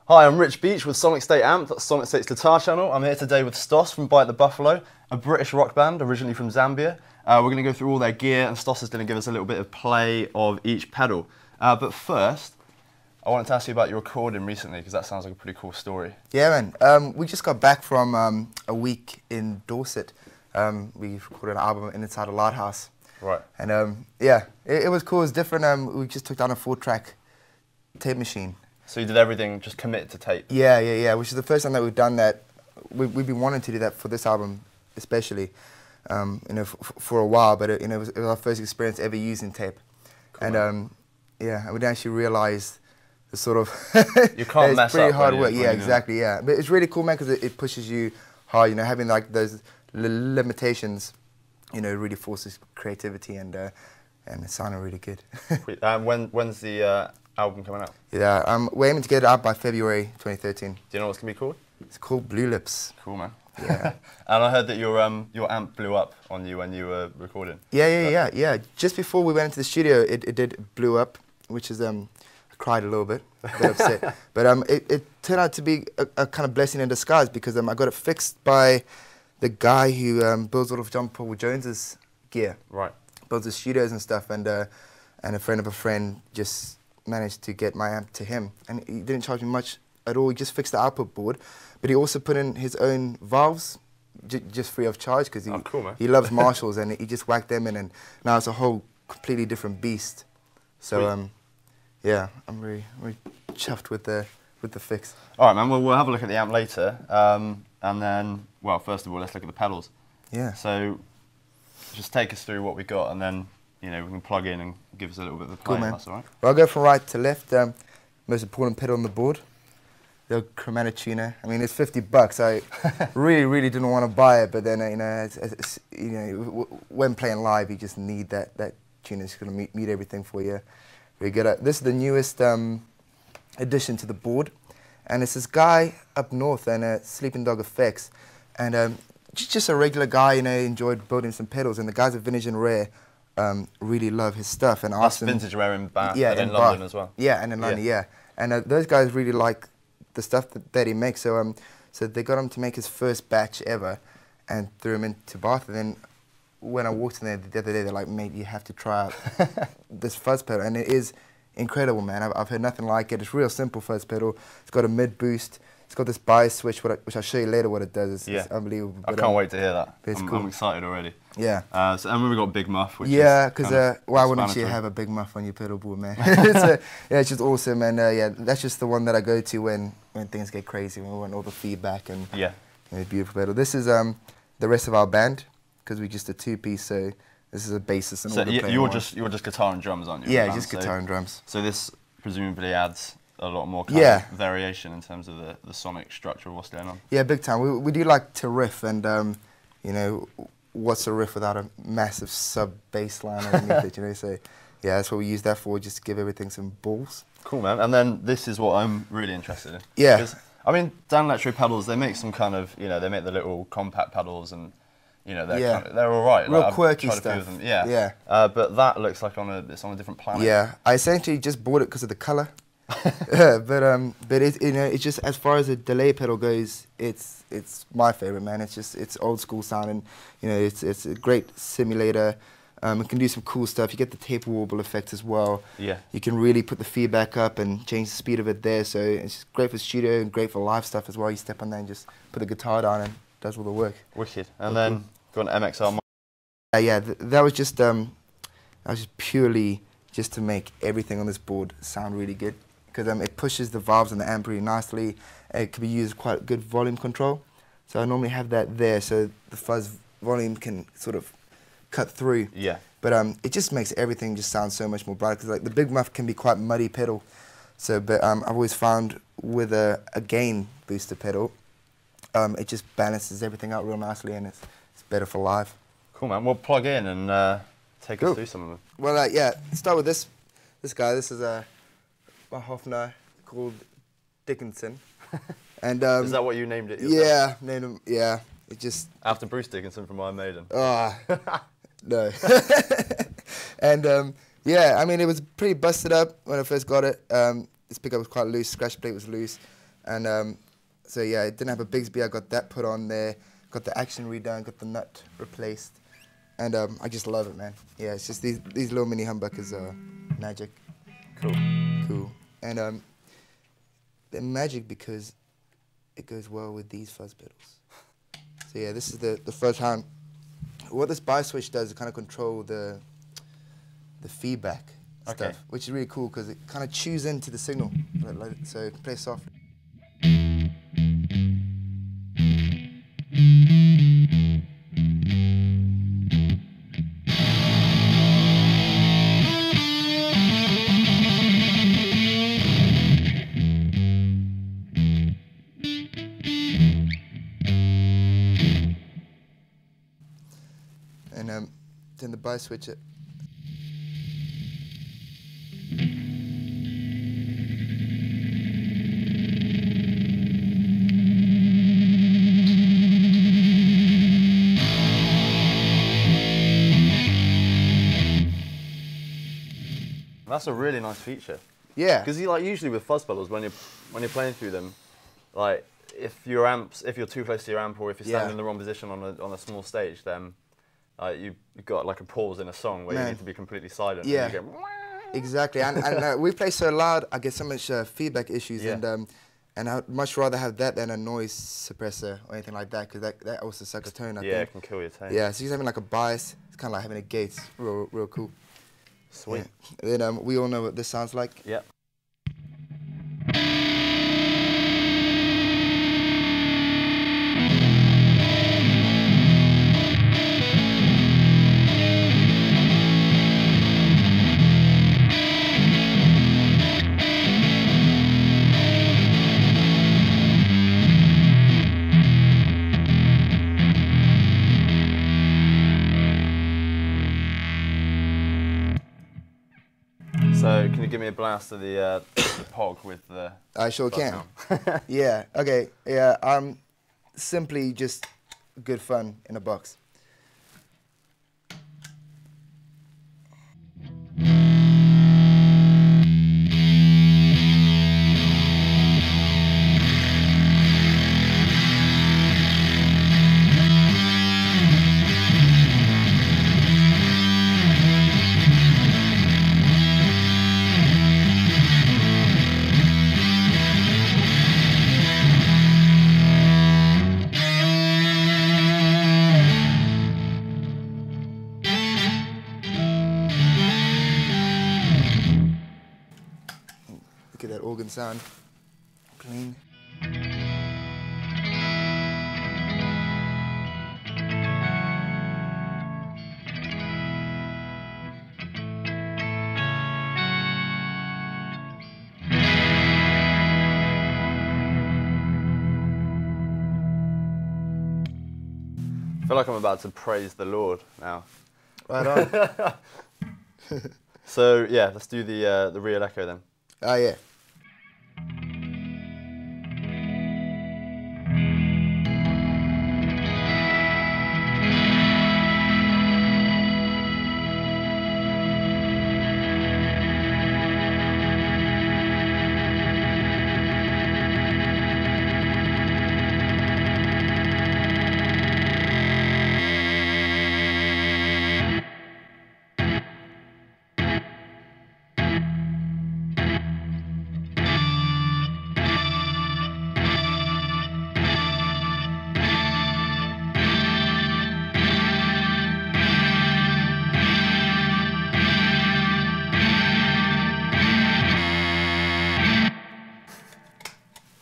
Hi, I'm Rich Beach with Sonic State Amp, that's Sonic State's guitar channel. I'm here today with Stoss from Bite the Buffalo, a British rock band originally from Zambia. We're going to go through all their gear, and Stoss is going to give us a little bit of play of each pedal. But first, I wanted to ask you about your recording recently, because that sounds like a pretty cool story. Yeah, man. We just got back from a week in Dorset. We recorded an album in Inside a Lighthouse. Right. And yeah, it was cool. It was different. We just took down a 4-track tape machine. So you did everything, just commit to tape? Yeah, which is the first time that we've done that. We've been wanting to do that for this album, especially, you know, for a while. But you know, it was our first experience ever using tape, Cool, and yeah, I would actually realize the sort of you can't mess pretty up hard when work. you Yeah, exactly. Yeah, but it's really cool, man, because it pushes you hard. You know, having like those limitations, you know, really forces creativity, and it sounded really good. When's the album coming out? Yeah, we're aiming to get it out by February 2013. Do you know what's going to be called? It's called Blue Lips. Cool, man. Yeah. And I heard that your amp blew up on you when you were recording. Yeah. Just before we went into the studio, it blew up, which is, I cried a little bit, a bit upset. But it turned out to be a kind of blessing in disguise, because I got it fixed by the guy who builds all of John Paul Jones's gear. Right. Builds his studios and stuff, and a friend of a friend just managed to get my amp to him, and he didn't charge me much at all. He just fixed the output board, but he also put in his own valves just free of charge, because cool, he loves Marshalls, and he just whacked them in, and now it's a whole completely different beast. So yeah, I'm really chuffed with the fix. All right, man. Well, we'll have a look at the amp later, and then, well, first of all, let's look at the pedals. Yeah. So just take us through what we got, and then, you know, we can plug in and give us a little bit of a play. Cool, man. That's all right. Well, I'll go from right to left. Most important pedal on the board, the Chromatic Tuner. I mean, it's $50. I really didn't want to buy it, but then you know, when playing live, you just need that tuner. It's going to meet everything for you. Very good. This is the newest addition to the board, and it's this guy up north, and Sleeping Dog Effects, and just a regular guy. You know, enjoyed building some pedals, and the guy's a Vintage and Rare. Really love his stuff, and that's Vintage Rare in Bath, yeah, and in London as well. Yeah, and in London, yeah. And those guys really like the stuff that he makes. So so they got him to make his first batch ever, and threw him into Bath. And then when I walked in there the other day, they're like, "Mate, you have to try out this fuzz pedal," and it is incredible, man. I've heard nothing like it. It's real simple fuzz pedal. It's got a mid boost. It's got this bias switch, which I'll show you later what it does. It's unbelievable. I can't wait to hear that. I'm excited already. Yeah. And then we've got Big Muff, which yeah, because why wouldn't you have a Big Muff on your pedal board, man? Yeah, it's just awesome, and yeah, that's just the one that I go to when things get crazy, when we want all the feedback, and yeah, beautiful pedal. This is the rest of our band, because we're just a 2-piece, so this is a bassist and all the playing. You're just guitar and drums, aren't you? Yeah, just guitar and drums. So this presumably adds a lot more kind of variation in terms of the sonic structure of what's going on. Yeah, big time. We do like to riff, and you know, what's a riff without a massive sub bass line underneath it, you know? So yeah, that's what we use that for, just to give everything some balls. Cool, man. And then this is what I'm really interested in. Yeah. I mean, Dan Electro pedals, they make some kind of, you know, they make the little compact pedals, and you know, they're all right. Real like, quirky stuff. Yeah. But that looks like it's on a different planet. Yeah, I essentially just bought it because of the color. but it, you know, it's just, as far as a delay pedal goes, it's my favorite, man. It's old school sound, and you know, it's a great simulator. It can do some cool stuff. You get the tape warble effect as well. Yeah. You can really put the feedback up and change the speed of it there. So it's just great for studio and great for live stuff as well. You step on there and just put the guitar down, and it does all the work. Wicked. And then got an MXR. Yeah, that was just purely just to make everything on this board sound really good. Because it pushes the valves and the amp really nicely. It can be used quite good volume control. So I normally have that there, so the fuzz volume can sort of cut through. Yeah. But it just makes everything just sound so much more bright. Because like the Big Muff can be quite muddy pedal. So, but I've always found with a gain booster pedal, it just balances everything out real nicely, and it's better for live. Cool, man. We'll plug in and take us through some of them. Well, yeah. Start with this guy. This is a Hofner called Dickinson. And is that what you named it yourself? Yeah, named him. Yeah, it just after Bruce Dickinson from Iron Maiden. No. And yeah, I mean, it was pretty busted up when I first got it. This pickup was quite loose, scratch plate was loose. And so yeah, it didn't have a Bigsby. I got that put on there, got the action redone, got the nut replaced. And I just love it, man. Yeah, it's just these little mini humbuckers are magic. Cool. Cool. And they're magic because it goes well with these fuzz pedals. So yeah, this is the Fuzzhound. What this bias switch does is kind of control the feedback stuff, which is really cool because it kind of chews into the signal, so it can play softly. And then the bias switch it. That's a really nice feature. Yeah. Because like usually with fuzz pedals, when you're playing through them, like if you're too close to your amp or if you're standing in the wrong position on a small stage, then you've got like a pause in a song where you need to be completely silent. Yeah. And you get Exactly. And we play so loud, I get so much feedback issues, and I'd much rather have that than a noise suppressor or anything like that, because that also sucks tone. I think. it can kill your tone. Yeah. So just having like a bias, it's kind of like having a gate. It's real cool. Sweet. Yeah. Then we all know what this sounds like. Yep. So can you give me a blast of the Pog with the... I sure can. Yeah, okay. Yeah, simply just good fun in a box. Look at that organ sound. Clean. I feel like I'm about to praise the Lord now. Right on. So yeah, let's do the real echo then. Oh yeah.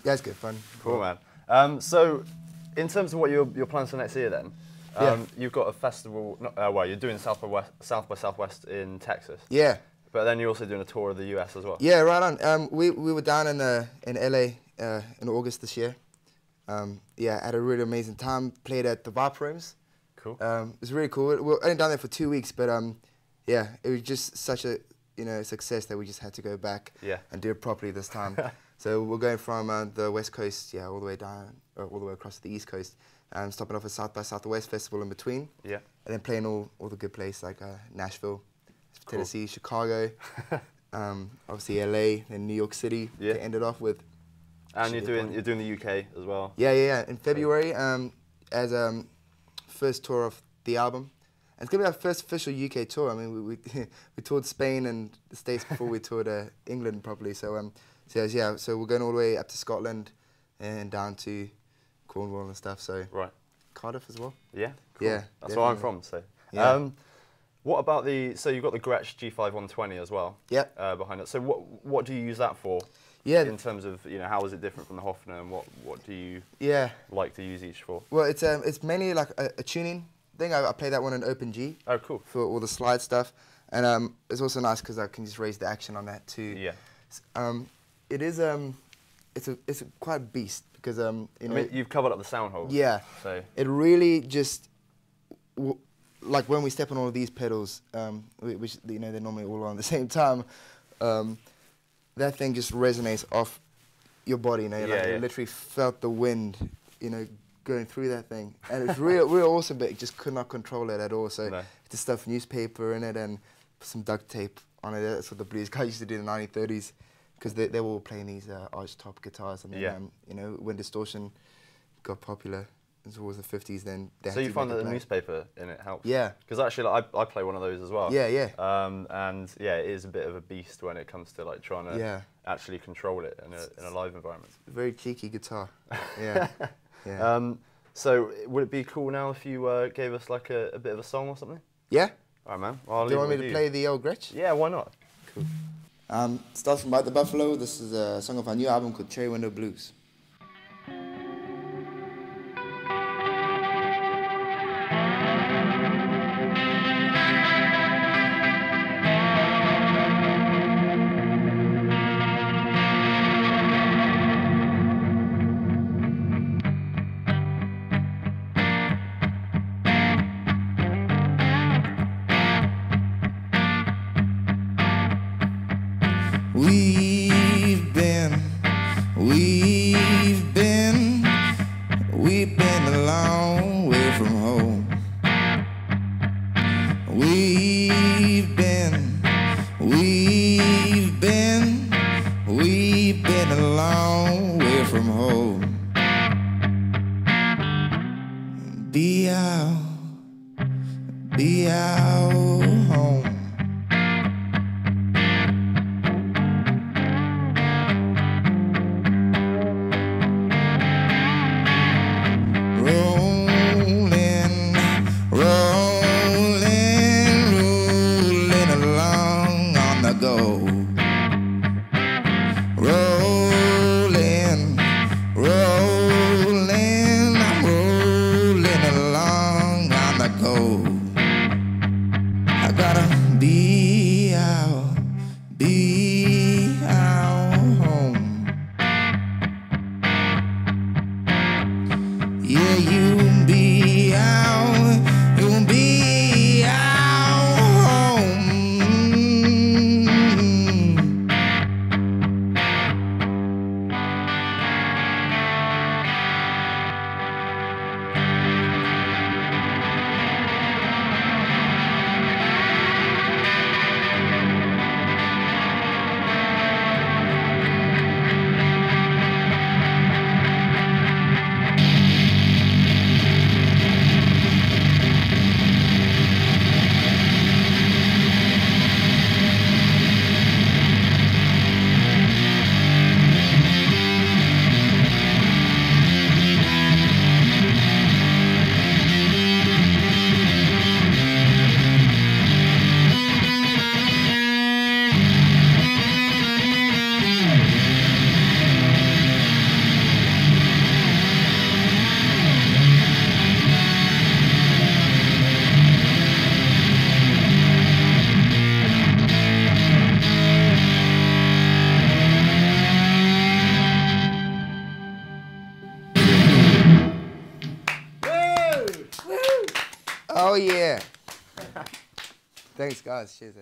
Yeah, it's good fun. Cool, man. So, in terms of what your plans for next year, then, you've got a festival. Well, you're doing South by Southwest in Texas. Yeah. But then you're also doing a tour of the US as well. Yeah, right on. We were down in LA in August this year. Yeah, had a really amazing time. Played at the Vibe Rooms. Cool. It was really cool. We were only down there for 2 weeks, but yeah, it was just such a success that we just had to go back and do it properly this time. So we're going from the West Coast, all the way down, all the way across to the East Coast, stopping off at South by Southwest Festival in between. Yeah. And then playing all the good places like Nashville, Tennessee, Chicago, obviously LA, then New York City to end it off with. And you're doing the UK as well. Yeah. In February, as first tour of the album. And it's gonna be our first official UK tour. I mean, we toured Spain and the States before we toured England properly. So so we're going all the way up to Scotland and down to Cornwall and stuff. So Cardiff as well. Yeah. Cool. Yeah. That's where I'm from. So. Yeah. What about so you've got the Gretsch G5 120 as well. Yeah. Behind it. So what do you use that for? Yeah. In terms of how is it different from the Hofner, and what do you like to use each for? Well, it's mainly like a tuning thing. I play that one in Open G. Oh, cool. For all the slide stuff, and it's also nice because I can just raise the action on that too. Yeah. It is it's quite a beast because I mean, you've covered up the sound hole. Yeah. So it really just like when we step on all of these pedals, which they're normally all on at the same time. That thing just resonates off your body, you literally felt the wind, going through that thing. And it's real awesome, but it just could not control it at all. So just stuff newspaper in it and some duct tape on it. That's what the blues guys used to do in the 1930s, because they were all playing these arch top guitars. And then, when distortion got popular, it was the 50s, then they So you find that the newspaper in it helps? Yeah. Because actually, I play one of those as well. Yeah. And yeah, it is a bit of a beast when it comes to trying to actually control it in a live environment. Very cheeky guitar. Yeah. So would it be cool now if you gave us like a bit of a song or something? Yeah. All right, man. Well, do you want me to play the old Gretsch? Yeah, why not? Cool. Starts from Bite the Buffalo. This is a song of our new album called Cherry Window Blues. We've been a long way from home. We've been a long way from home. Be our home. Oh yeah. Thanks guys, cheers.